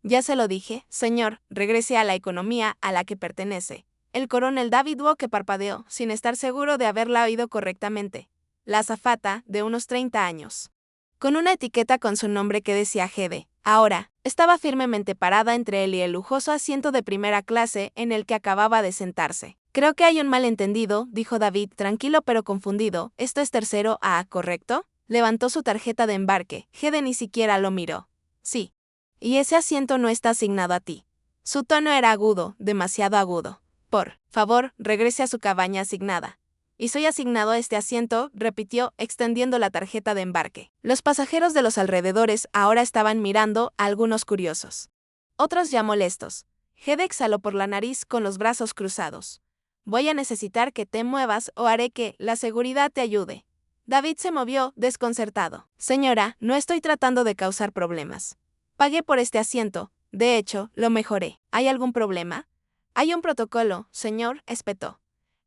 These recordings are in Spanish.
Ya se lo dije, señor, regrese a la economía a la que pertenece. El coronel David Walker parpadeó, sin estar seguro de haberla oído correctamente. La azafata, de unos 30 años. Con una etiqueta con su nombre que decía Hede. Ahora, estaba firmemente parada entre él y el lujoso asiento de primera clase en el que acababa de sentarse. Creo que hay un malentendido, dijo David, tranquilo pero confundido. Esto es tercero A, ¿correcto? Levantó su tarjeta de embarque. Hede ni siquiera lo miró. Sí. Y ese asiento no está asignado a ti. Su tono era agudo, demasiado agudo. Por favor, regrese a su cabaña asignada. Y soy asignado a este asiento, repitió, extendiendo la tarjeta de embarque. Los pasajeros de los alrededores ahora estaban mirando, algunos curiosos. Otros ya molestos. Hede exhaló por la nariz con los brazos cruzados. Voy a necesitar que te muevas o haré que la seguridad te ayude. David se movió, desconcertado. Señora, no estoy tratando de causar problemas. Pagué por este asiento. De hecho, lo mejoré. ¿Hay algún problema? Hay un protocolo, señor, espetó.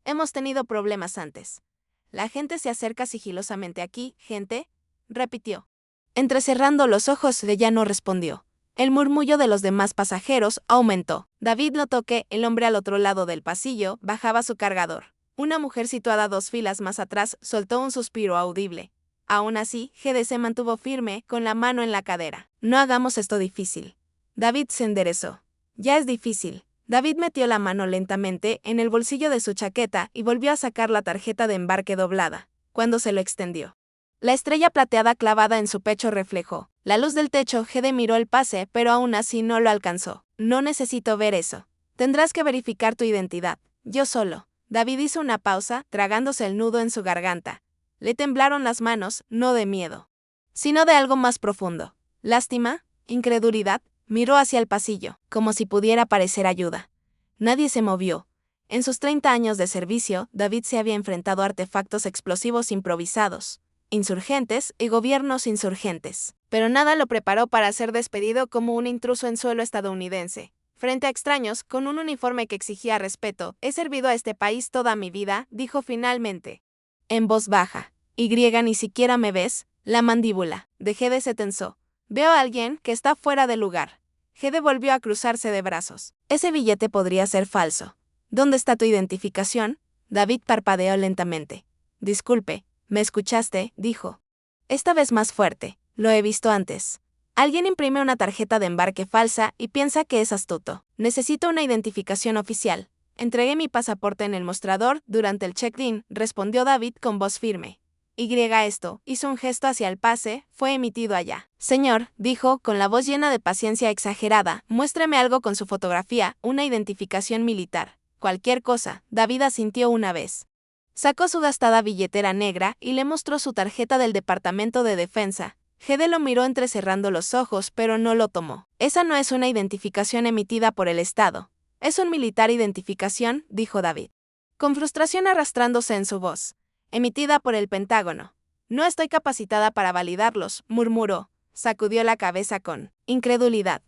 Hemos tenido problemas antes. La gente se acerca sigilosamente aquí, gente, repitió. Entrecerrando los ojos, ella no respondió. El murmullo de los demás pasajeros aumentó. David notó que el hombre al otro lado del pasillo bajaba su cargador. Una mujer situada 2 filas más atrás soltó un suspiro audible. Aún así, Hede se mantuvo firme, con la mano en la cadera. No hagamos esto difícil. David se enderezó. Ya es difícil. David metió la mano lentamente en el bolsillo de su chaqueta y volvió a sacar la tarjeta de embarque doblada, cuando se lo extendió. La estrella plateada clavada en su pecho reflejó. La luz del techo. Hede miró el pase, pero aún así no lo alcanzó. No necesito ver eso. Tendrás que verificar tu identidad. Yo solo. David hizo una pausa, tragándose el nudo en su garganta. Le temblaron las manos, no de miedo, sino de algo más profundo. Lástima, incredulidad. Miró hacia el pasillo, como si pudiera parecer ayuda. Nadie se movió. En sus 30 años de servicio, David se había enfrentado a artefactos explosivos improvisados, insurgentes y gobiernos insurgentes. Pero nada lo preparó para ser despedido como un intruso en suelo estadounidense. Frente a extraños, con un uniforme que exigía respeto, he servido a este país toda mi vida, dijo finalmente. En voz baja. ¿Y ni siquiera me ves? La mandíbula de Hede se tensó. Veo a alguien que está fuera de lugar. Hede volvió a cruzarse de brazos. Ese billete podría ser falso. ¿Dónde está tu identificación? David parpadeó lentamente. Disculpe, ¿me escuchaste? Dijo. Esta vez más fuerte. Lo he visto antes. Alguien imprime una tarjeta de embarque falsa y piensa que es astuto. Necesito una identificación oficial. Entregué mi pasaporte en el mostrador durante el check-in, respondió David con voz firme. Esto, hizo un gesto hacia el pase, fue emitido allá. Señor, dijo, con la voz llena de paciencia exagerada, muéstreme algo con su fotografía, una identificación militar. Cualquier cosa. David asintió una vez. Sacó su gastada billetera negra y le mostró su tarjeta del Departamento de Defensa. Hede lo miró entrecerrando los ojos, pero no lo tomó. Esa no es una identificación emitida por el Estado. Es un militar identificación, dijo David, con frustración arrastrándose en su voz. Emitida por el Pentágono. No estoy capacitada para validarlos, murmuró. Sacudió la cabeza con incredulidad.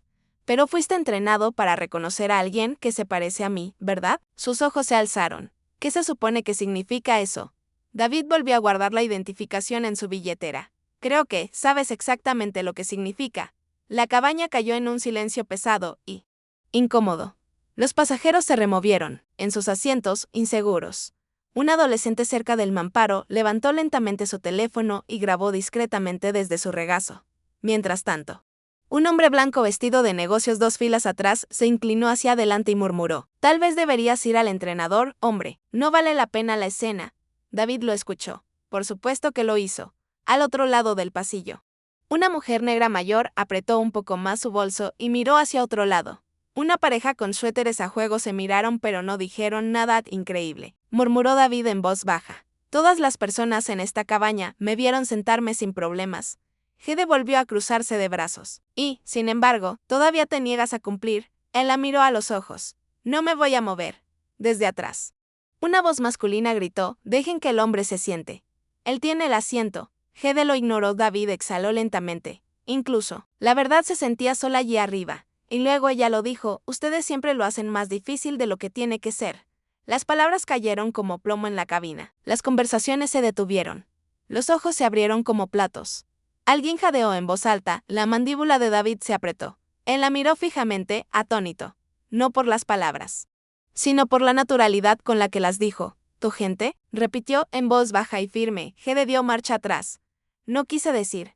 Pero fuiste entrenado para reconocer a alguien que se parece a mí, ¿verdad? Sus ojos se alzaron. ¿Qué se supone que significa eso? David volvió a guardar la identificación en su billetera. Creo que sabes exactamente lo que significa. La cabaña cayó en un silencio pesado y incómodo. Los pasajeros se removieron, en sus asientos, inseguros. Un adolescente cerca del mamparo levantó lentamente su teléfono y grabó discretamente desde su regazo. Mientras tanto, un hombre blanco vestido de negocios 2 filas atrás se inclinó hacia adelante y murmuró. Tal vez deberías ir al entrenador, hombre. No vale la pena la escena. David lo escuchó. Por supuesto que lo hizo. Al otro lado del pasillo. Una mujer negra mayor apretó un poco más su bolso y miró hacia otro lado. Una pareja con suéteres a juego se miraron pero no dijeron nada increíble. Murmuró David en voz baja. Todas las personas en esta cabaña me vieron sentarme sin problemas. Hede volvió a cruzarse de brazos. Y, sin embargo, todavía te niegas a cumplir. Él la miró a los ojos. No me voy a mover. Desde atrás. Una voz masculina gritó, dejen que el hombre se siente. Él tiene el asiento. Hede lo ignoró. David exhaló lentamente. Incluso, la verdad se sentía sola allí arriba. Y luego ella lo dijo, ustedes siempre lo hacen más difícil de lo que tiene que ser. Las palabras cayeron como plomo en la cabina. Las conversaciones se detuvieron. Los ojos se abrieron como platos. Alguien jadeó en voz alta, la mandíbula de David se apretó. Él la miró fijamente, atónito, no por las palabras, sino por la naturalidad con la que las dijo. ¿Tu gente?, repitió en voz baja y firme. Gede dio marcha atrás. No quise decir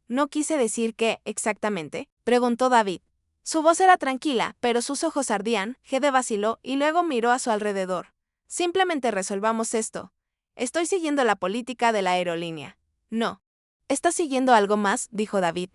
qué, exactamente, preguntó David. Su voz era tranquila, pero sus ojos ardían. Gede vaciló y luego miró a su alrededor. Simplemente resolvamos esto. Estoy siguiendo la política de la aerolínea. No. ¿Estás siguiendo algo más?, dijo David.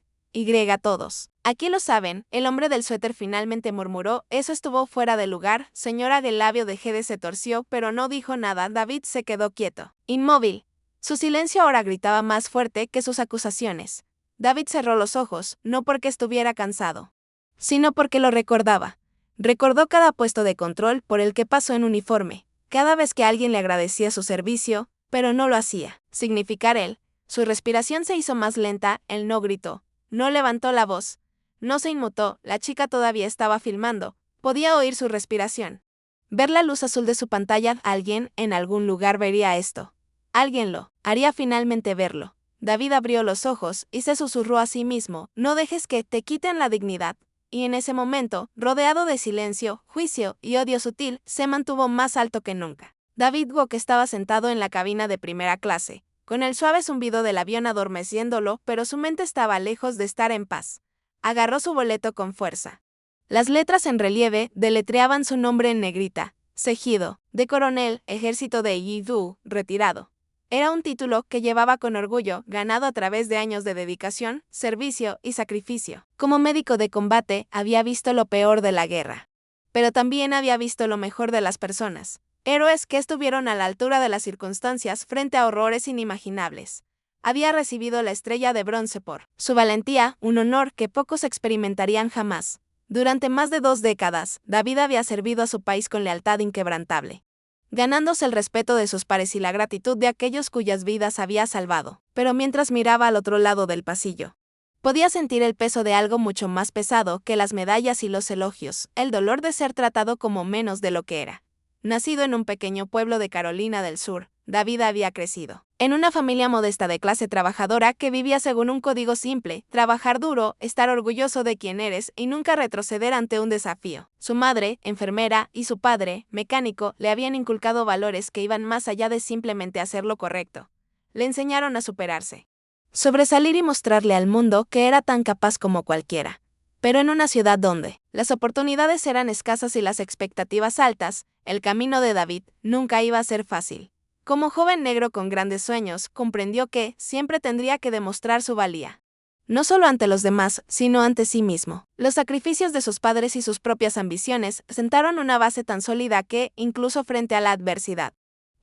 Todos. Aquí lo saben, el hombre del suéter finalmente murmuró. Eso estuvo fuera de lugar, señora. El labio de Gede se torció, pero no dijo nada. David se quedó quieto, inmóvil. Su silencio ahora gritaba más fuerte que sus acusaciones. David cerró los ojos, no porque estuviera cansado, sino porque lo recordaba. Recordó cada puesto de control por el que pasó en uniforme, cada vez que alguien le agradecía su servicio, pero no lo hacía. Significar él. Su respiración se hizo más lenta. Él no gritó. No levantó la voz. No se inmutó. La chica todavía estaba filmando. Podía oír su respiración. Ver la luz azul de su pantalla. Alguien, en algún lugar, vería esto. Alguien lo haría finalmente verlo. David abrió los ojos y se susurró a sí mismo: no dejes que te quiten la dignidad. Y en ese momento, rodeado de silencio, juicio y odio sutil, se mantuvo más alto que nunca. David Wook estaba sentado en la cabina de primera clase, con el suave zumbido del avión adormeciéndolo, pero su mente estaba lejos de estar en paz. Agarró su boleto con fuerza. Las letras en relieve deletreaban su nombre en negrita: Segido, de coronel, ejército de Yidu, retirado. Era un título que llevaba con orgullo, ganado a través de años de dedicación, servicio y sacrificio. Como médico de combate, había visto lo peor de la guerra. Pero también había visto lo mejor de las personas. Héroes que estuvieron a la altura de las circunstancias frente a horrores inimaginables. Había recibido la estrella de bronce por su valentía, un honor que pocos experimentarían jamás. Durante más de 2 décadas, David había servido a su país con lealtad inquebrantable, ganándose el respeto de sus pares y la gratitud de aquellos cuyas vidas había salvado. Pero mientras miraba al otro lado del pasillo, podía sentir el peso de algo mucho más pesado que las medallas y los elogios: el dolor de ser tratado como menos de lo que era. Nacido en un pequeño pueblo de Carolina del Sur, David había crecido en una familia modesta de clase trabajadora que vivía según un código simple: trabajar duro, estar orgulloso de quien eres y nunca retroceder ante un desafío. Su madre, enfermera, y su padre, mecánico, le habían inculcado valores que iban más allá de simplemente hacer lo correcto. Le enseñaron a superarse, sobresalir y mostrarle al mundo que era tan capaz como cualquiera. Pero en una ciudad donde las oportunidades eran escasas y las expectativas altas, el camino de David nunca iba a ser fácil. Como joven negro con grandes sueños, comprendió que siempre tendría que demostrar su valía. No solo ante los demás, sino ante sí mismo. Los sacrificios de sus padres y sus propias ambiciones sentaron una base tan sólida que, incluso frente a la adversidad,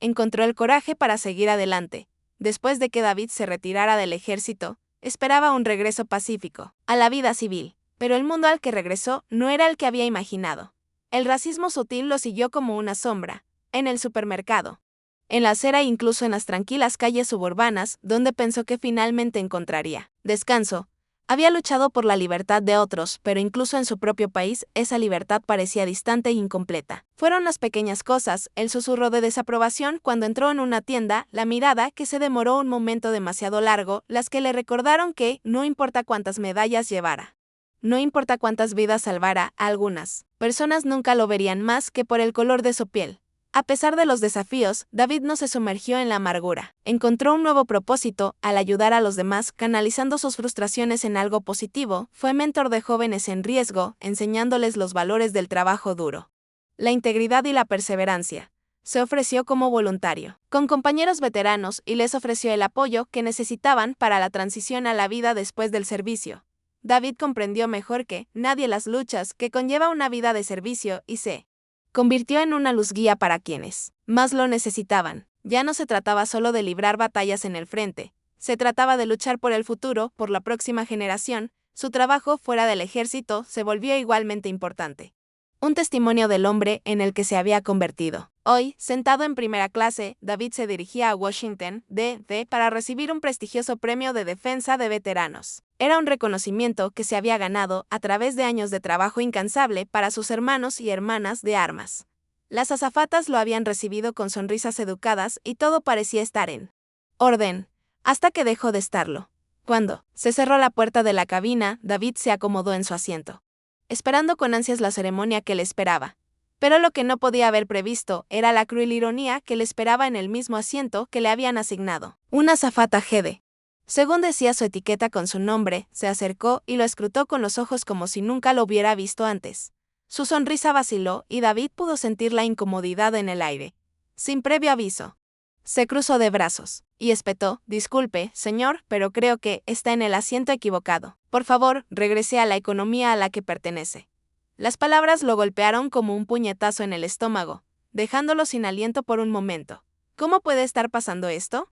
encontró el coraje para seguir adelante. Después de que David se retirara del ejército, esperaba un regreso pacífico a la vida civil. Pero el mundo al que regresó no era el que había imaginado. El racismo sutil lo siguió como una sombra, en el supermercado, en la acera e incluso en las tranquilas calles suburbanas, donde pensó que finalmente encontraría descanso. Había luchado por la libertad de otros, pero incluso en su propio país, esa libertad parecía distante e incompleta. Fueron las pequeñas cosas: el susurro de desaprobación cuando entró en una tienda, la mirada que se demoró un momento demasiado largo, las que le recordaron que, no importa cuántas medallas llevara, no importa cuántas vidas salvara, a algunas personas nunca lo verían más que por el color de su piel. A pesar de los desafíos, David no se sumergió en la amargura. Encontró un nuevo propósito al ayudar a los demás, canalizando sus frustraciones en algo positivo. Fue mentor de jóvenes en riesgo, enseñándoles los valores del trabajo duro, la integridad y la perseverancia. Se ofreció como voluntario con compañeros veteranos y les ofreció el apoyo que necesitaban para la transición a la vida después del servicio. David comprendió mejor que nadie las luchas que conlleva una vida de servicio y se convirtió en una luz guía para quienes más lo necesitaban. Ya no se trataba solo de librar batallas en el frente, se trataba de luchar por el futuro, por la próxima generación. Su trabajo fuera del ejército se volvió igualmente importante. Un testimonio del hombre en el que se había convertido. Hoy, sentado en primera clase, David se dirigía a Washington, D.C. para recibir un prestigioso premio de defensa de veteranos. Era un reconocimiento que se había ganado a través de años de trabajo incansable para sus hermanos y hermanas de armas. Las azafatas lo habían recibido con sonrisas educadas y todo parecía estar en orden, hasta que dejó de estarlo. Cuando se cerró la puerta de la cabina, David se acomodó en su asiento. esperando con ansias la ceremonia que le esperaba. Pero lo que no podía haber previsto era la cruel ironía que le esperaba en el mismo asiento que le habían asignado. Una azafata Gede. Según decía su etiqueta con su nombre, se acercó y lo escrutó con los ojos como si nunca lo hubiera visto antes. Su sonrisa vaciló y David pudo sentir la incomodidad en el aire. Sin previo aviso. Se cruzó de brazos y espetó: «Disculpe, señor, pero creo que está en el asiento equivocado. Por favor, regrese a la economía a la que pertenece». Las palabras lo golpearon como un puñetazo en el estómago, dejándolo sin aliento por un momento. ¿Cómo puede estar pasando esto?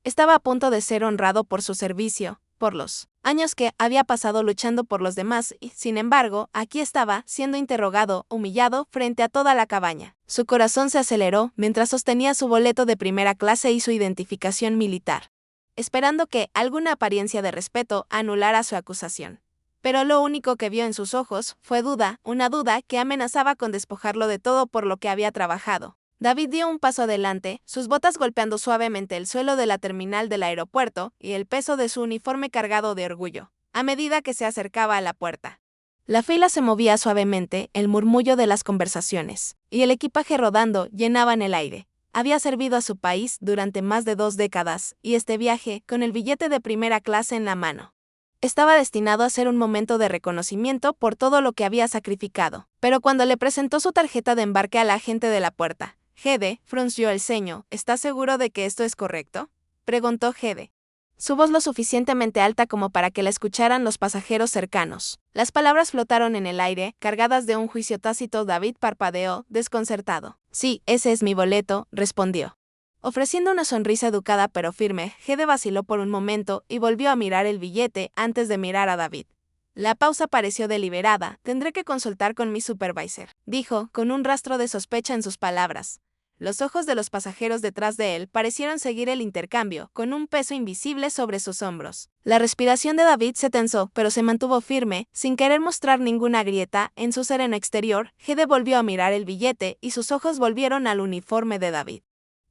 Estaba a punto de ser honrado por su servicio, por los años que había pasado luchando por los demás y, sin embargo, aquí estaba, siendo interrogado, humillado, frente a toda la cabaña. Su corazón se aceleró mientras sostenía su boleto de primera clase y su identificación militar, esperando que alguna apariencia de respeto anulara su acusación. Pero lo único que vio en sus ojos fue duda, una duda que amenazaba con despojarlo de todo por lo que había trabajado. David dio un paso adelante, sus botas golpeando suavemente el suelo de la terminal del aeropuerto y el peso de su uniforme cargado de orgullo, a medida que se acercaba a la puerta. La fila se movía suavemente, el murmullo de las conversaciones y el equipaje rodando llenaban el aire. Había servido a su país durante más de 2 décadas, y este viaje, con el billete de primera clase en la mano, estaba destinado a ser un momento de reconocimiento por todo lo que había sacrificado. Pero cuando le presentó su tarjeta de embarque al agente de la puerta, Gede frunció el ceño. «¿Estás seguro de que esto es correcto?», preguntó Gede. Su voz lo suficientemente alta como para que la escucharan los pasajeros cercanos. Las palabras flotaron en el aire, cargadas de un juicio tácito. David parpadeó, desconcertado. «Sí, ese es mi boleto», respondió. Ofreciendo una sonrisa educada pero firme, Gede vaciló por un momento y volvió a mirar el billete antes de mirar a David. La pausa pareció deliberada. «Tendré que consultar con mi supervisor», dijo, con un rastro de sospecha en sus palabras. Los ojos de los pasajeros detrás de él parecieron seguir el intercambio, con un peso invisible sobre sus hombros. La respiración de David se tensó, pero se mantuvo firme, sin querer mostrar ninguna grieta en su sereno exterior. Gede volvió a mirar el billete y sus ojos volvieron al uniforme de David,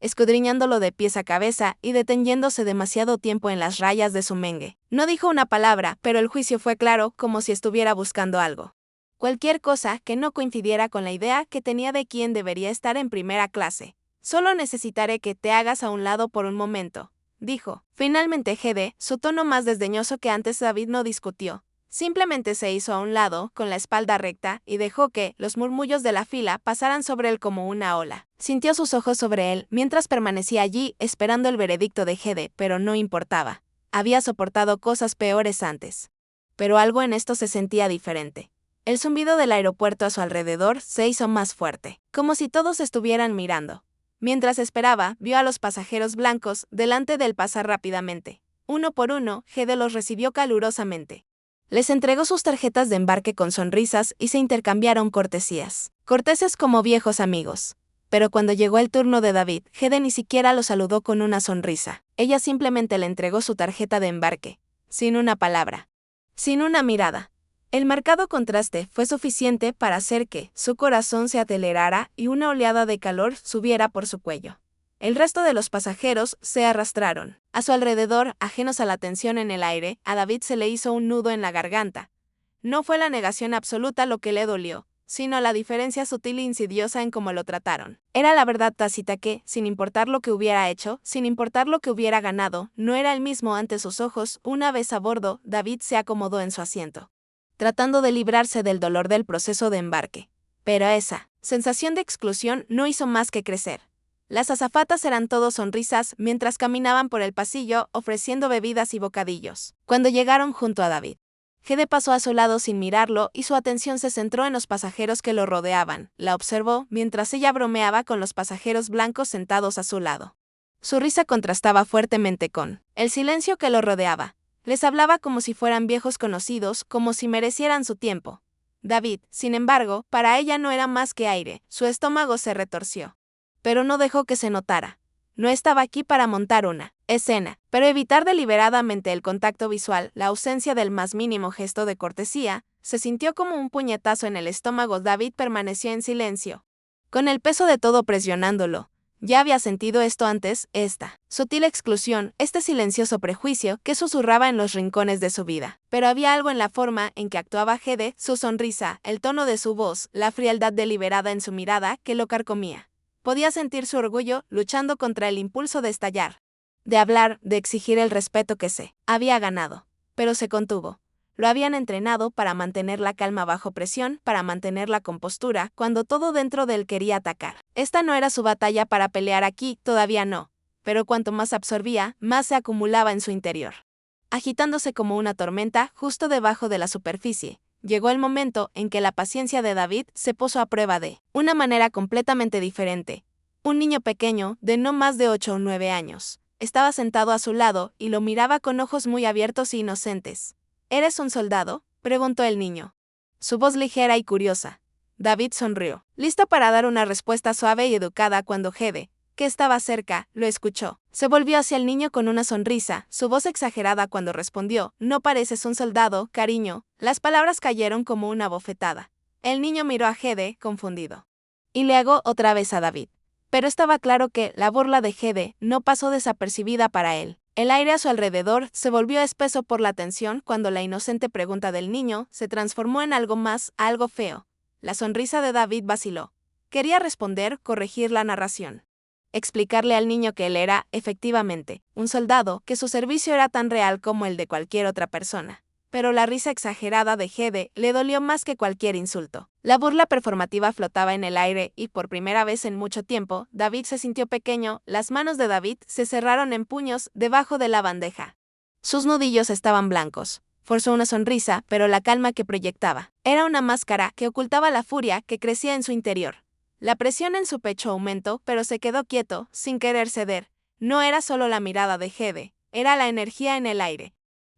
escudriñándolo de pies a cabeza y deteniéndose demasiado tiempo en las rayas de su mengue. No dijo una palabra, pero el juicio fue claro, como si estuviera buscando algo. Cualquier cosa que no coincidiera con la idea que tenía de quién debería estar en primera clase. «Solo necesitaré que te hagas a un lado por un momento», dijo. Finalmente Gede, su tono más desdeñoso que antes. David no discutió. Simplemente se hizo a un lado, con la espalda recta, y dejó que los murmullos de la fila pasaran sobre él como una ola. Sintió sus ojos sobre él mientras permanecía allí, esperando el veredicto de Gede, pero no importaba. Había soportado cosas peores antes. Pero algo en esto se sentía diferente. El zumbido del aeropuerto a su alrededor se hizo más fuerte, como si todos estuvieran mirando. Mientras esperaba, vio a los pasajeros blancos delante de él pasar rápidamente. Uno por uno, Gede los recibió calurosamente. Les entregó sus tarjetas de embarque con sonrisas y se intercambiaron cortesías. Corteses como viejos amigos. Pero cuando llegó el turno de David, Gede ni siquiera lo saludó con una sonrisa. Ella simplemente le entregó su tarjeta de embarque, sin una palabra, sin una mirada. El marcado contraste fue suficiente para hacer que su corazón se acelerara y una oleada de calor subiera por su cuello. El resto de los pasajeros se arrastraron a su alrededor, ajenos a la tensión en el aire. A David se le hizo un nudo en la garganta. No fue la negación absoluta lo que le dolió, sino la diferencia sutil e insidiosa en cómo lo trataron. Era la verdad tácita que, sin importar lo que hubiera hecho, sin importar lo que hubiera ganado, no era el mismo ante sus ojos. Una vez a bordo, David se acomodó en su asiento, tratando de librarse del dolor del proceso de embarque. Pero esa sensación de exclusión no hizo más que crecer. Las azafatas eran todo sonrisas mientras caminaban por el pasillo ofreciendo bebidas y bocadillos. Cuando llegaron junto a David, Gede pasó a su lado sin mirarlo y su atención se centró en los pasajeros que lo rodeaban. La observó mientras ella bromeaba con los pasajeros blancos sentados a su lado. Su risa contrastaba fuertemente con el silencio que lo rodeaba. Les hablaba como si fueran viejos conocidos, como si merecieran su tiempo. David, sin embargo, para ella no era más que aire. Su estómago se retorció. Pero no dejó que se notara. No estaba aquí para montar una escena, pero evitar deliberadamente el contacto visual, la ausencia del más mínimo gesto de cortesía, se sintió como un puñetazo en el estómago. David permaneció en silencio, con el peso de todo presionándolo. Ya había sentido esto antes, esta sutil exclusión, este silencioso prejuicio que susurraba en los rincones de su vida. Pero había algo en la forma en que actuaba Hede, su sonrisa, el tono de su voz, la frialdad deliberada en su mirada que lo carcomía. Podía sentir su orgullo luchando contra el impulso de estallar, de hablar, de exigir el respeto que se había ganado. Pero se contuvo. Lo habían entrenado para mantener la calma bajo presión, para mantener la compostura, cuando todo dentro de él quería atacar. Esta no era su batalla para pelear aquí, todavía no. Pero cuanto más absorbía, más se acumulaba en su interior. Agitándose como una tormenta justo debajo de la superficie, llegó el momento en que la paciencia de David se puso a prueba de una manera completamente diferente. Un niño pequeño, de no más de 8 o 9 años, estaba sentado a su lado y lo miraba con ojos muy abiertos e inocentes. ¿Eres un soldado?, preguntó el niño. Su voz ligera y curiosa. David sonrió, listo para dar una respuesta suave y educada cuando Hede, que estaba cerca, lo escuchó. Se volvió hacia el niño con una sonrisa, su voz exagerada cuando respondió: «No pareces un soldado, cariño». Las palabras cayeron como una bofetada. El niño miró a Hede, confundido. Y luego otra vez a David. Pero estaba claro que la burla de Hede no pasó desapercibida para él. El aire a su alrededor se volvió espeso por la tensión cuando la inocente pregunta del niño se transformó en algo más, algo feo. La sonrisa de David vaciló. Quería responder, corregir la narración. Explicarle al niño que él era, efectivamente, un soldado, que su servicio era tan real como el de cualquier otra persona. Pero la risa exagerada de Hede le dolió más que cualquier insulto. La burla performativa flotaba en el aire y por primera vez en mucho tiempo, David se sintió pequeño, las manos de David se cerraron en puños debajo de la bandeja. Sus nudillos estaban blancos. Forzó una sonrisa, pero la calma que proyectaba era una máscara que ocultaba la furia que crecía en su interior. La presión en su pecho aumentó, pero se quedó quieto, sin querer ceder. No era solo la mirada de Hede, era la energía en el aire.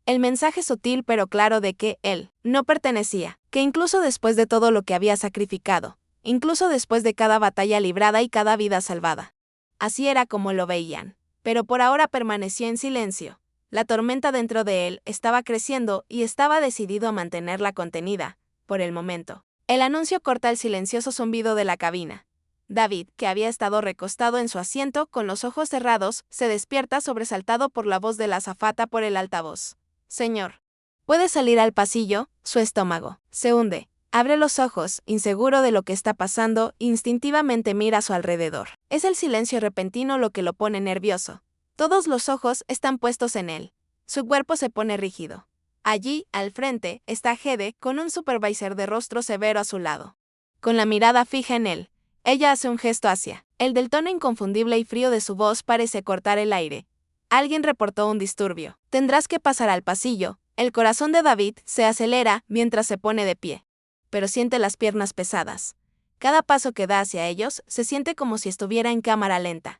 El mensaje sutil pero claro de que él no pertenecía, que incluso después de todo lo que había sacrificado, incluso después de cada batalla librada y cada vida salvada. Así era como lo veían. Pero por ahora permaneció en silencio. La tormenta dentro de él estaba creciendo y estaba decidido a mantenerla contenida, por el momento. El anuncio corta el silencioso zumbido de la cabina. David, que había estado recostado en su asiento con los ojos cerrados, se despierta sobresaltado por la voz de la azafata por el altavoz. «Señor, ¿puede salir al pasillo?». Su estómago se hunde. Abre los ojos, inseguro de lo que está pasando, instintivamente mira a su alrededor. Es el silencio repentino lo que lo pone nervioso. Todos los ojos están puestos en él. Su cuerpo se pone rígido. Allí, al frente, está Hede, con un supervisor de rostro severo a su lado. Con la mirada fija en él, ella hace un gesto hacia el del tono inconfundible y frío de su voz parece cortar el aire. Alguien reportó un disturbio. Tendrás que pasar al pasillo. El corazón de David se acelera mientras se pone de pie. Pero siente las piernas pesadas. Cada paso que da hacia ellos se siente como si estuviera en cámara lenta.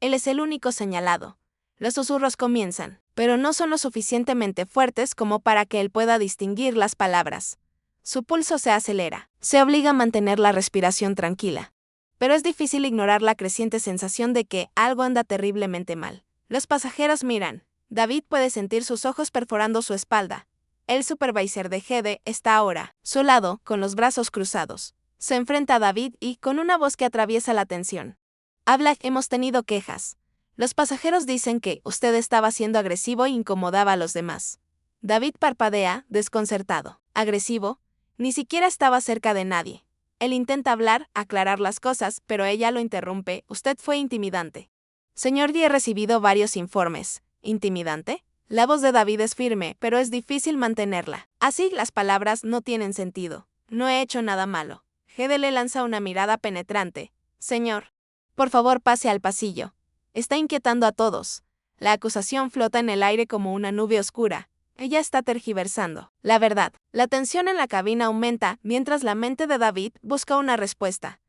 Él es el único señalado. Los susurros comienzan, pero no son lo suficientemente fuertes como para que él pueda distinguir las palabras. Su pulso se acelera. Se obliga a mantener la respiración tranquila. Pero es difícil ignorar la creciente sensación de que algo anda terriblemente mal. Los pasajeros miran. David puede sentir sus ojos perforando su espalda. El supervisor de Hede está ahora, a su lado, con los brazos cruzados. Se enfrenta a David y, con una voz que atraviesa la tensión, habla: «Hemos tenido quejas. Los pasajeros dicen que usted estaba siendo agresivo e incomodaba a los demás». David parpadea, desconcertado. ¿Agresivo? Ni siquiera estaba cerca de nadie. Él intenta hablar, aclarar las cosas, pero ella lo interrumpe: «Usted fue intimidante». «Señor, he recibido varios informes». ¿Intimidante? La voz de David es firme, pero es difícil mantenerla. Así las palabras no tienen sentido. «No he hecho nada malo». Hede le lanza una mirada penetrante. «Señor, por favor pase al pasillo. Está inquietando a todos». La acusación flota en el aire como una nube oscura. Ella está tergiversando la verdad. La tensión en la cabina aumenta mientras la mente de David busca una respuesta.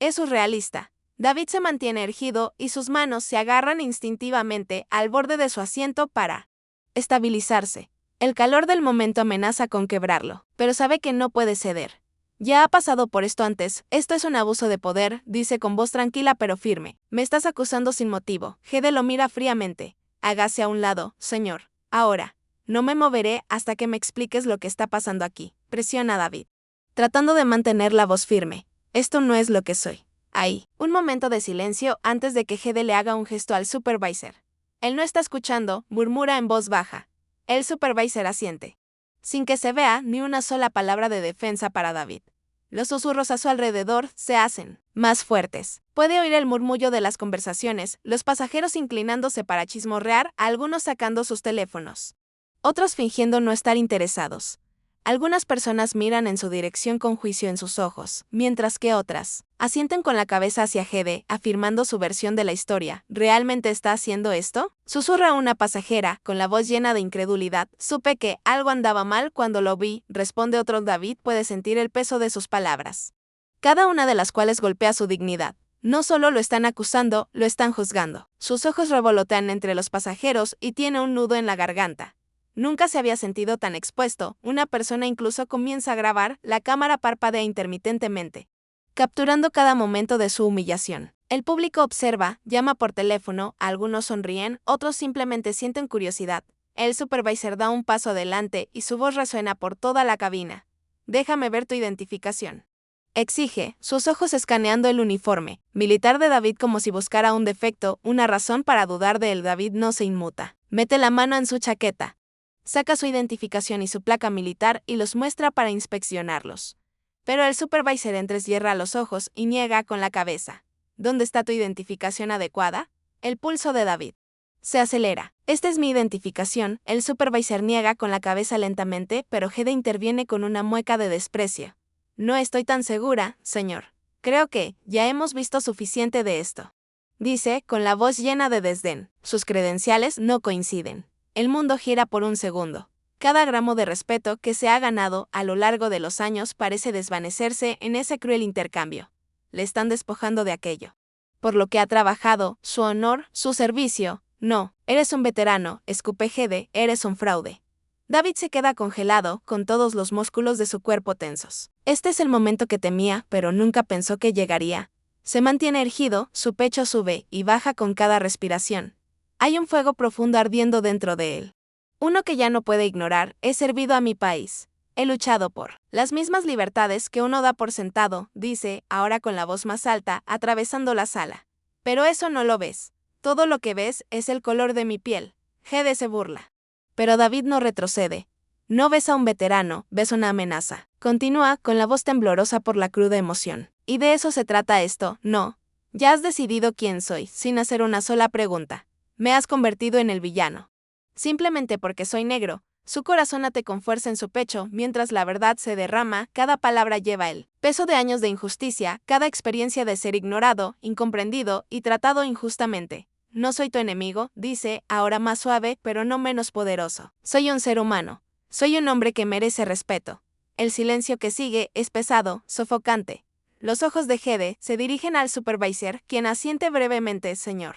Es surrealista. David se mantiene erguido y sus manos se agarran instintivamente al borde de su asiento para estabilizarse. El calor del momento amenaza con quebrarlo, pero sabe que no puede ceder. «Ya ha pasado por esto antes, esto es un abuso de poder», dice con voz tranquila pero firme. «Me estás acusando sin motivo». Hede lo mira fríamente. «Hágase a un lado, señor. Ahora. No me moveré hasta que me expliques lo que está pasando aquí», presiona David, tratando de mantener la voz firme. «Esto no es lo que soy. Ahí, un momento de silencio antes de que Gede le haga un gesto al supervisor. Él no está escuchando, murmura en voz baja. El supervisor asiente, sin que se vea ni una sola palabra de defensa para David. Los susurros a su alrededor se hacen más fuertes. Puede oír el murmullo de las conversaciones, los pasajeros inclinándose para chismorrear, algunos sacando sus teléfonos, otros fingiendo no estar interesados. Algunas personas miran en su dirección con juicio en sus ojos, mientras que otras asienten con la cabeza hacia Gede, afirmando su versión de la historia. ¿Realmente está haciendo esto?, susurra una pasajera, con la voz llena de incredulidad. Supe que algo andaba mal cuando lo vi, responde otro. David puede sentir el peso de sus palabras, cada una de las cuales golpea su dignidad. No solo lo están acusando, lo están juzgando. Sus ojos revolotean entre los pasajeros y tiene un nudo en la garganta. Nunca se había sentido tan expuesto. Una persona incluso comienza a grabar, la cámara parpadea intermitentemente, capturando cada momento de su humillación. El público observa, llama por teléfono, algunos sonríen, otros simplemente sienten curiosidad. El supervisor da un paso adelante y su voz resuena por toda la cabina. Déjame ver tu identificación, exige, sus ojos escaneando el uniforme militar de David como si buscara un defecto, una razón para dudar de él. David no se inmuta. Mete la mano en su chaqueta, saca su identificación y su placa militar y los muestra para inspeccionarlos. Pero el supervisor entrecierra los ojos y niega con la cabeza. ¿Dónde está tu identificación adecuada? El pulso de David se acelera. Esta es mi identificación. El supervisor niega con la cabeza lentamente, pero Gede interviene con una mueca de desprecio. No estoy tan segura, señor. Creo que ya hemos visto suficiente de esto, dice, con la voz llena de desdén. Sus credenciales no coinciden. El mundo gira por un segundo. Cada gramo de respeto que se ha ganado a lo largo de los años parece desvanecerse en ese cruel intercambio. Le están despojando de aquello por lo que ha trabajado, su honor, su servicio. No, eres un veterano, escupe Gede, eres un fraude. David se queda congelado, con todos los músculos de su cuerpo tensos. Este es el momento que temía, pero nunca pensó que llegaría. Se mantiene erguido, su pecho sube y baja con cada respiración. Hay un fuego profundo ardiendo dentro de él. Uno que ya no puede ignorar. He servido a mi país. He luchado por las mismas libertades que uno da por sentado, dice, ahora con la voz más alta, atravesando la sala. Pero eso no lo ves. Todo lo que ves es el color de mi piel. Gede se burla. Pero David no retrocede. No ves a un veterano, ves una amenaza. Continúa, con la voz temblorosa por la cruda emoción. ¿Y de eso se trata esto? No. Ya has decidido quién soy, sin hacer una sola pregunta. Me has convertido en el villano. Simplemente porque soy negro. Su corazón late con fuerza en su pecho, mientras la verdad se derrama. Cada palabra lleva el peso de años de injusticia, cada experiencia de ser ignorado, incomprendido y tratado injustamente. No soy tu enemigo, dice, ahora más suave, pero no menos poderoso. Soy un ser humano. Soy un hombre que merece respeto. El silencio que sigue es pesado, sofocante. Los ojos de Gede se dirigen al supervisor, quien asiente brevemente, señor.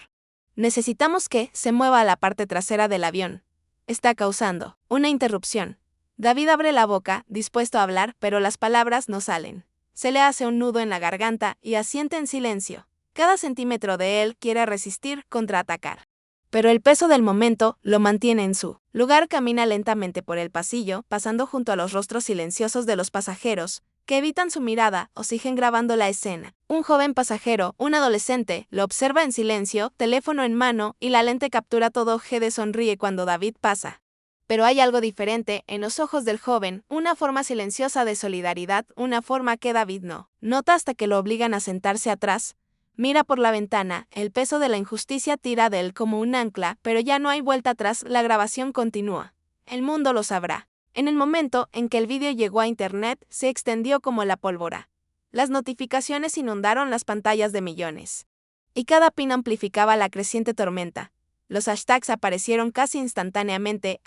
Necesitamos que se mueva a la parte trasera del avión. Está causando una interrupción. David abre la boca, dispuesto a hablar, pero las palabras no salen. Se le hace un nudo en la garganta y asiente en silencio. Cada centímetro de él quiere resistir, contraatacar. Pero el peso del momento lo mantiene en su lugar. Camina lentamente por el pasillo, pasando junto a los rostros silenciosos de los pasajeros, que evitan su mirada o siguen grabando la escena. Un joven pasajero, un adolescente, lo observa en silencio, teléfono en mano, y la lente captura todo. Gede sonríe cuando David pasa. Pero hay algo diferente en los ojos del joven, una forma silenciosa de solidaridad, una forma que David no nota hasta que lo obligan a sentarse atrás. Mira por la ventana, el peso de la injusticia tira de él como un ancla, pero ya no hay vuelta atrás. La grabación continúa. El mundo lo sabrá. En el momento en que el vídeo llegó a internet, se extendió como la pólvora. Las notificaciones inundaron las pantallas de millones. Y cada pin amplificaba la creciente tormenta. Los hashtags aparecieron casi instantáneamente,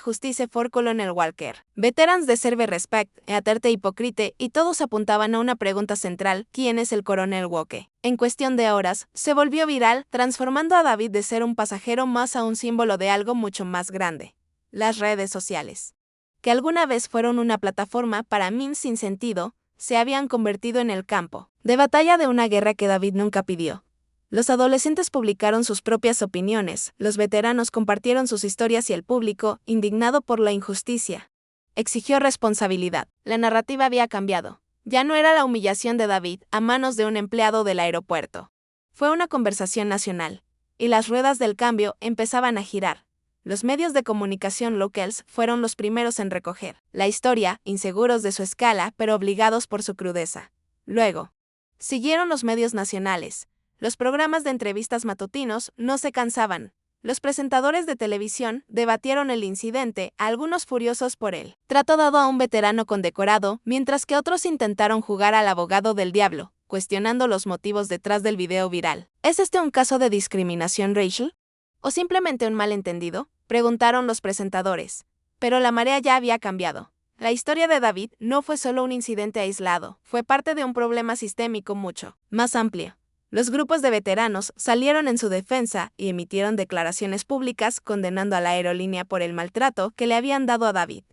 #Justice for Colonel Walker, Veterans deserve respect, Eaterte Hypocrite, y todos apuntaban a una pregunta central: ¿quién es el coronel Walker? En cuestión de horas, se volvió viral, transformando a David de ser un pasajero más a un símbolo de algo mucho más grande. Las redes sociales, que alguna vez fueron una plataforma para memes sin sentido, se habían convertido en el campo de batalla de una guerra que David nunca pidió. Los adolescentes publicaron sus propias opiniones, los veteranos compartieron sus historias y el público, indignado por la injusticia, exigió responsabilidad. La narrativa había cambiado. Ya no era la humillación de David a manos de un empleado del aeropuerto. Fue una conversación nacional, y las ruedas del cambio empezaban a girar. Los medios de comunicación locales fueron los primeros en recoger la historia, inseguros de su escala, pero obligados por su crudeza. Luego, siguieron los medios nacionales. Los programas de entrevistas matutinos no se cansaban. Los presentadores de televisión debatieron el incidente, algunos furiosos por él trato dado a un veterano condecorado, mientras que otros intentaron jugar al abogado del diablo, cuestionando los motivos detrás del video viral. ¿Es este un caso de discriminación racial? ¿O simplemente un malentendido?, preguntaron los presentadores. Pero la marea ya había cambiado. La historia de David no fue solo un incidente aislado, fue parte de un problema sistémico mucho más amplio. Los grupos de veteranos salieron en su defensa y emitieron declaraciones públicas condenando a la aerolínea por el maltrato que le habían dado a David.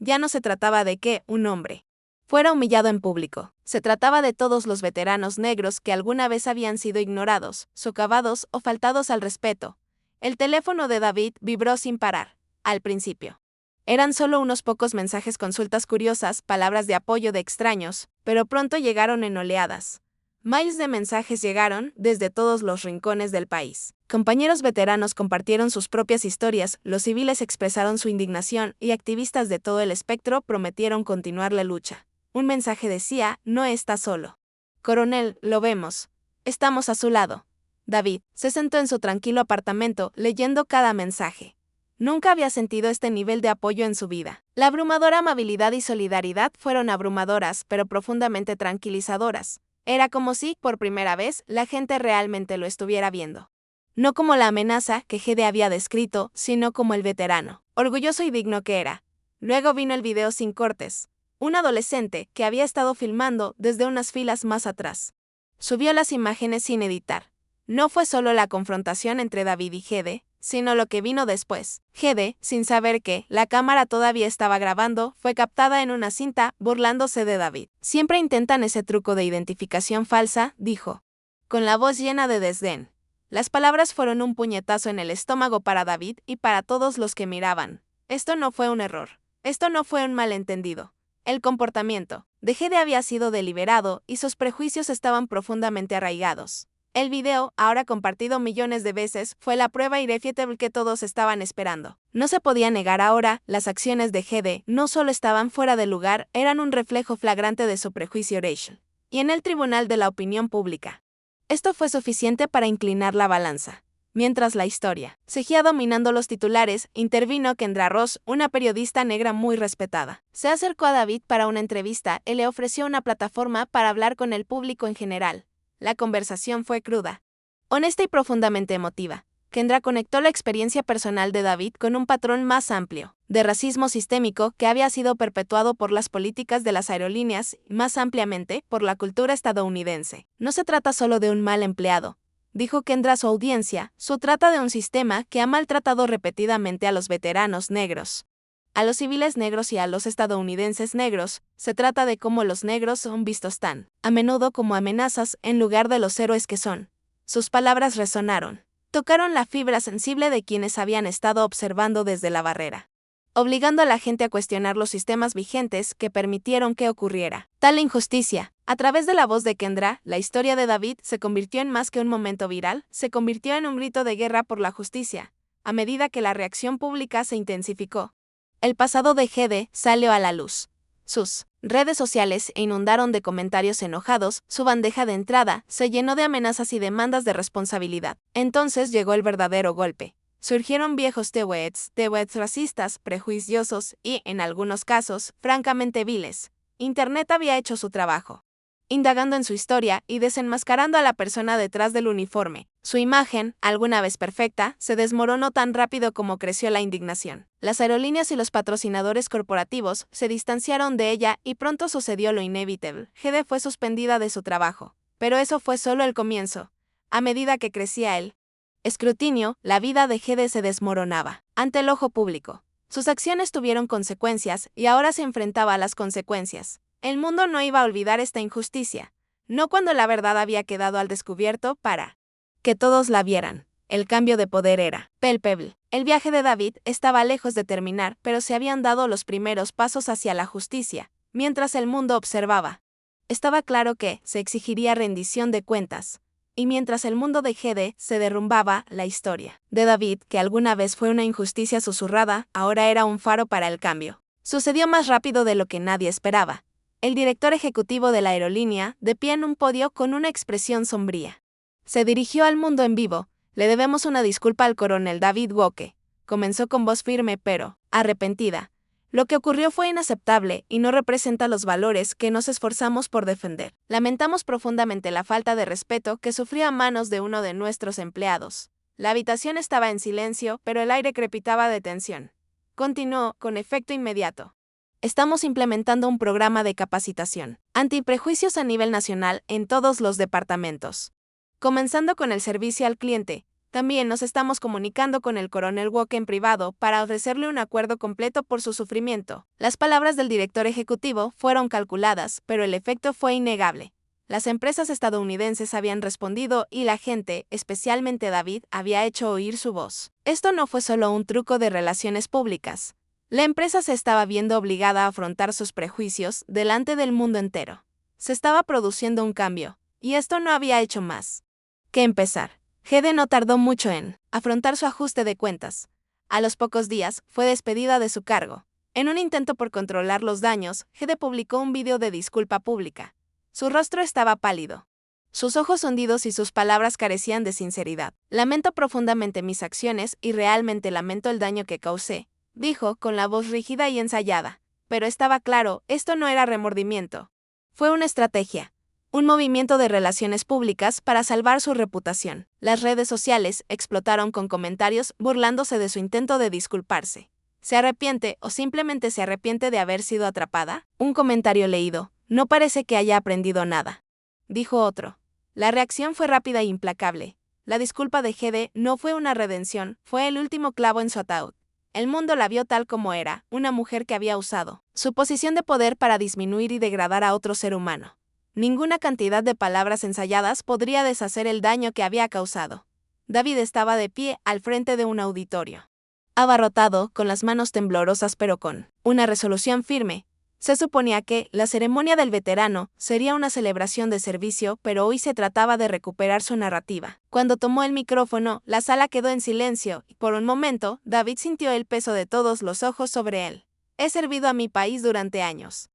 Ya no se trataba de que un hombre fuera humillado en público. Se trataba de todos los veteranos negros que alguna vez habían sido ignorados, socavados o faltados al respeto. El teléfono de David vibró sin parar. Al principio eran solo unos pocos mensajes, consultas curiosas, palabras de apoyo de extraños, pero pronto llegaron en oleadas. Miles de mensajes llegaron desde todos los rincones del país. Compañeros veteranos compartieron sus propias historias, los civiles expresaron su indignación y activistas de todo el espectro prometieron continuar la lucha. Un mensaje decía: no está solo. Coronel, lo vemos. Estamos a su lado. David se sentó en su tranquilo apartamento leyendo cada mensaje. Nunca había sentido este nivel de apoyo en su vida. La abrumadora amabilidad y solidaridad fueron abrumadoras, pero profundamente tranquilizadoras. Era como si, por primera vez, la gente realmente lo estuviera viendo. No como la amenaza que Gede había descrito, sino como el veterano, orgulloso y digno que era. Luego vino el video sin cortes. Un adolescente que había estado filmando desde unas filas más atrás subió las imágenes sin editar. No fue solo la confrontación entre David y Gede, sino lo que vino después. Gede, sin saber que la cámara todavía estaba grabando, fue captada en una cinta burlándose de David. Siempre intentan ese truco de identificación falsa, dijo, con la voz llena de desdén. Las palabras fueron un puñetazo en el estómago para David y para todos los que miraban. Esto no fue un error. Esto no fue un malentendido. El comportamiento de Gede había sido deliberado y sus prejuicios estaban profundamente arraigados. El video, ahora compartido millones de veces, fue la prueba irrefutable que todos estaban esperando. No se podía negar ahora, las acciones de Gede no solo estaban fuera de lugar, eran un reflejo flagrante de su prejuicio racial. Y en el tribunal de la opinión pública, esto fue suficiente para inclinar la balanza. Mientras la historia seguía dominando los titulares, intervino Kendra Ross, una periodista negra muy respetada. Se acercó a David para una entrevista y le ofreció una plataforma para hablar con el público en general. La conversación fue cruda, honesta y profundamente emotiva. Kendra conectó la experiencia personal de David con un patrón más amplio de racismo sistémico que había sido perpetuado por las políticas de las aerolíneas y, más ampliamente, por la cultura estadounidense. No se trata solo de un mal empleado, dijo Kendra a su audiencia, se trata de un sistema que ha maltratado repetidamente a los veteranos negros, a los civiles negros y a los estadounidenses negros. Se trata de cómo los negros son vistos tan a menudo como amenazas en lugar de los héroes que son. Sus palabras resonaron, tocaron la fibra sensible de quienes habían estado observando desde la barrera, obligando a la gente a cuestionar los sistemas vigentes que permitieron que ocurriera tal injusticia. A través de la voz de Kendra, la historia de David se convirtió en más que un momento viral, se convirtió en un grito de guerra por la justicia. A medida que la reacción pública se intensificó, el pasado de Gede salió a la luz. Sus redes sociales se inundaron de comentarios enojados, su bandeja de entrada se llenó de amenazas y demandas de responsabilidad. Entonces llegó el verdadero golpe. Surgieron viejos tweets racistas, prejuiciosos y, en algunos casos, francamente viles. Internet había hecho su trabajo, indagando en su historia y desenmascarando a la persona detrás del uniforme. Su imagen, alguna vez perfecta, se desmoronó tan rápido como creció la indignación. Las aerolíneas y los patrocinadores corporativos se distanciaron de ella y pronto sucedió lo inevitable. Gede fue suspendida de su trabajo. Pero eso fue solo el comienzo. A medida que crecía el escrutinio, la vida de Gede se desmoronaba ante el ojo público. Sus acciones tuvieron consecuencias y ahora se enfrentaba a las consecuencias. El mundo no iba a olvidar esta injusticia, no cuando la verdad había quedado al descubierto para que todos la vieran. El cambio de poder era palpable. El viaje de David estaba lejos de terminar, pero se habían dado los primeros pasos hacia la justicia, mientras el mundo observaba. Estaba claro que se exigiría rendición de cuentas. Y mientras el mundo de Gede se derrumbaba, la historia de David, que alguna vez fue una injusticia susurrada, ahora era un faro para el cambio. Sucedió más rápido de lo que nadie esperaba. El director ejecutivo de la aerolínea, de pie en un podio con una expresión sombría, se dirigió al mundo en vivo. Le debemos una disculpa al coronel David Woke. Comenzó con voz firme pero arrepentida. Lo que ocurrió fue inaceptable y no representa los valores que nos esforzamos por defender. Lamentamos profundamente la falta de respeto que sufrió a manos de uno de nuestros empleados. La habitación estaba en silencio, pero el aire crepitaba de tensión. Continuó, con efecto inmediato. Estamos implementando un programa de capacitación antiprejuicios a nivel nacional en todos los departamentos. Comenzando con el servicio al cliente. También nos estamos comunicando con el coronel Woke en privado para ofrecerle un acuerdo completo por su sufrimiento. Las palabras del director ejecutivo fueron calculadas, pero el efecto fue innegable. Las empresas estadounidenses habían respondido y la gente, especialmente David, había hecho oír su voz. Esto no fue solo un truco de relaciones públicas. La empresa se estaba viendo obligada a afrontar sus prejuicios delante del mundo entero. Se estaba produciendo un cambio, y esto no había hecho más que empezar. Gede no tardó mucho en afrontar su ajuste de cuentas. A los pocos días, fue despedida de su cargo. En un intento por controlar los daños, Gede publicó un video de disculpa pública. Su rostro estaba pálido, sus ojos hundidos y sus palabras carecían de sinceridad. Lamento profundamente mis acciones y realmente lamento el daño que causé, dijo con la voz rígida y ensayada. Pero estaba claro, esto no era remordimiento. Fue una estrategia. Un movimiento de relaciones públicas para salvar su reputación. Las redes sociales explotaron con comentarios burlándose de su intento de disculparse. ¿Se arrepiente o simplemente se arrepiente de haber sido atrapada? Un comentario leído. No parece que haya aprendido nada, dijo otro. La reacción fue rápida e implacable. La disculpa de Gede no fue una redención, fue el último clavo en su ataúd. El mundo la vio tal como era, una mujer que había usado su posición de poder para disminuir y degradar a otro ser humano. Ninguna cantidad de palabras ensayadas podría deshacer el daño que había causado. David estaba de pie al frente de un auditorio, abarrotado, con las manos temblorosas pero con una resolución firme. Se suponía que la ceremonia del veterano sería una celebración de servicio, pero hoy se trataba de recuperar su narrativa. Cuando tomó el micrófono, la sala quedó en silencio y por un momento, David sintió el peso de todos los ojos sobre él. He servido a mi país durante años.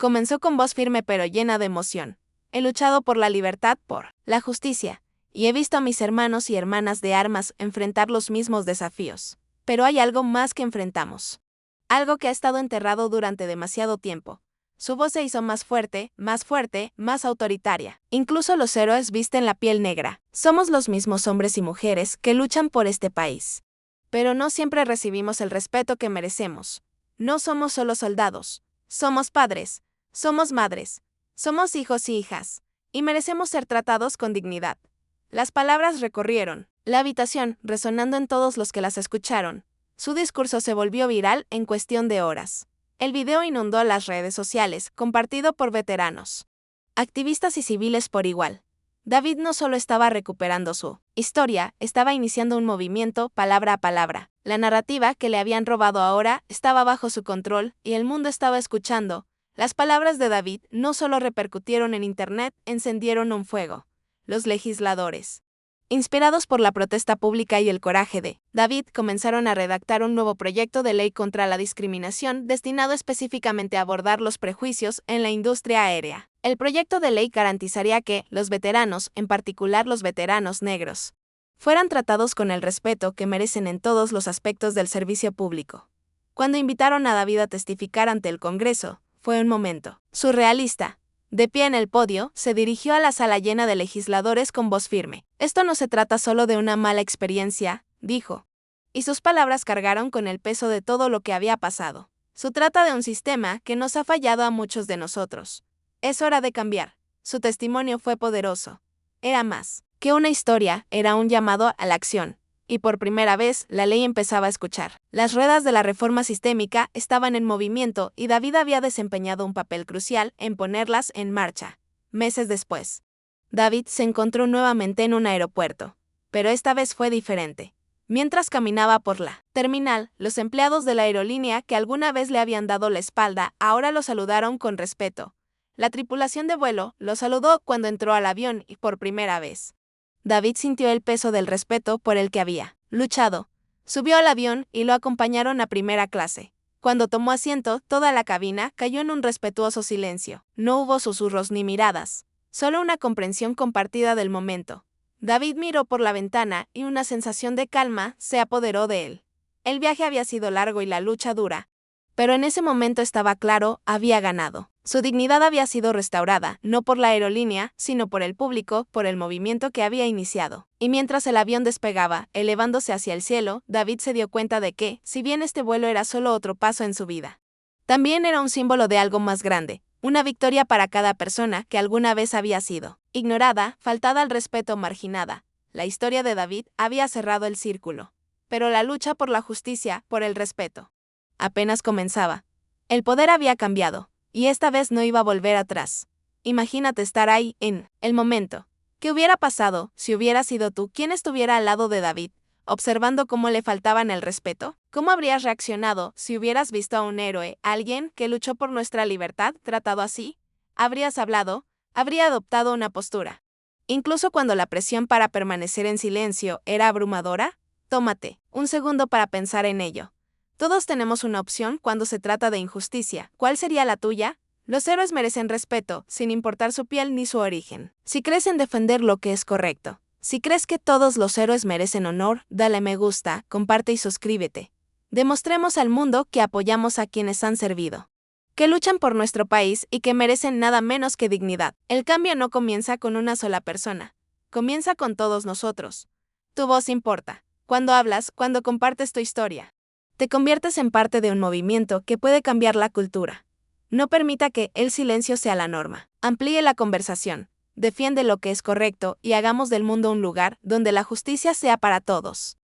Comenzó con voz firme pero llena de emoción. He luchado por la libertad, por la justicia, y he visto a mis hermanos y hermanas de armas enfrentar los mismos desafíos. Pero hay algo más que enfrentamos. Algo que ha estado enterrado durante demasiado tiempo. Su voz se hizo más fuerte, más autoritaria. Incluso los héroes visten la piel negra. Somos los mismos hombres y mujeres que luchan por este país. Pero no siempre recibimos el respeto que merecemos. No somos solo soldados. Somos padres. Somos madres, somos hijos y hijas, y merecemos ser tratados con dignidad. Las palabras recorrieron la habitación, resonando en todos los que las escucharon. Su discurso se volvió viral en cuestión de horas. El video inundó las redes sociales, compartido por veteranos, activistas y civiles por igual. David no solo estaba recuperando su historia, estaba iniciando un movimiento palabra a palabra. La narrativa que le habían robado ahora estaba bajo su control y el mundo estaba escuchando. Las palabras de David no solo repercutieron en Internet, encendieron un fuego. Los legisladores, inspirados por la protesta pública y el coraje de David, comenzaron a redactar un nuevo proyecto de ley contra la discriminación destinado específicamente a abordar los prejuicios en la industria aérea. El proyecto de ley garantizaría que los veteranos, en particular los veteranos negros, fueran tratados con el respeto que merecen en todos los aspectos del servicio público. Cuando invitaron a David a testificar ante el Congreso, fue un momento surrealista. De pie en el podio, se dirigió a la sala llena de legisladores con voz firme. Esto no se trata solo de una mala experiencia, dijo. Y sus palabras cargaron con el peso de todo lo que había pasado. Se trata de un sistema que nos ha fallado a muchos de nosotros. Es hora de cambiar. Su testimonio fue poderoso. Era más que una historia, era un llamado a la acción. Y por primera vez, la ley empezaba a escuchar. Las ruedas de la reforma sistémica estaban en movimiento y David había desempeñado un papel crucial en ponerlas en marcha. Meses después, David se encontró nuevamente en un aeropuerto, pero esta vez fue diferente. Mientras caminaba por la terminal, los empleados de la aerolínea que alguna vez le habían dado la espalda ahora lo saludaron con respeto. La tripulación de vuelo lo saludó cuando entró al avión y por primera vez. David sintió el peso del respeto por el que había luchado. Subió al avión y lo acompañaron a primera clase. Cuando tomó asiento, toda la cabina cayó en un respetuoso silencio. No hubo susurros ni miradas, solo una comprensión compartida del momento. David miró por la ventana y una sensación de calma se apoderó de él. El viaje había sido largo y la lucha dura, pero en ese momento estaba claro, había ganado. Su dignidad había sido restaurada, no por la aerolínea, sino por el público, por el movimiento que había iniciado. Y mientras el avión despegaba, elevándose hacia el cielo, David se dio cuenta de que, si bien este vuelo era solo otro paso en su vida, también era un símbolo de algo más grande, una victoria para cada persona que alguna vez había sido ignorada, faltada al respeto, marginada. La historia de David había cerrado el círculo, pero la lucha por la justicia, por el respeto, apenas comenzaba. El poder había cambiado, y esta vez no iba a volver atrás. Imagínate estar ahí, en el momento. ¿Qué hubiera pasado si hubiera sido tú quien estuviera al lado de David, observando cómo le faltaban el respeto? ¿Cómo habrías reaccionado si hubieras visto a un héroe, alguien que luchó por nuestra libertad, tratado así? ¿Habrías hablado? ¿Habría adoptado una postura? Incluso cuando la presión para permanecer en silencio era abrumadora, tómate un segundo para pensar en ello. Todos tenemos una opción cuando se trata de injusticia. ¿Cuál sería la tuya? Los héroes merecen respeto, sin importar su piel ni su origen. Si crees en defender lo que es correcto, si crees que todos los héroes merecen honor, dale me gusta, comparte y suscríbete. Demostremos al mundo que apoyamos a quienes han servido, que luchan por nuestro país y que merecen nada menos que dignidad. El cambio no comienza con una sola persona, comienza con todos nosotros. Tu voz importa. Cuando hablas, cuando compartes tu historia, te conviertes en parte de un movimiento que puede cambiar la cultura. No permita que el silencio sea la norma. Amplíe la conversación, defiende lo que es correcto y hagamos del mundo un lugar donde la justicia sea para todos.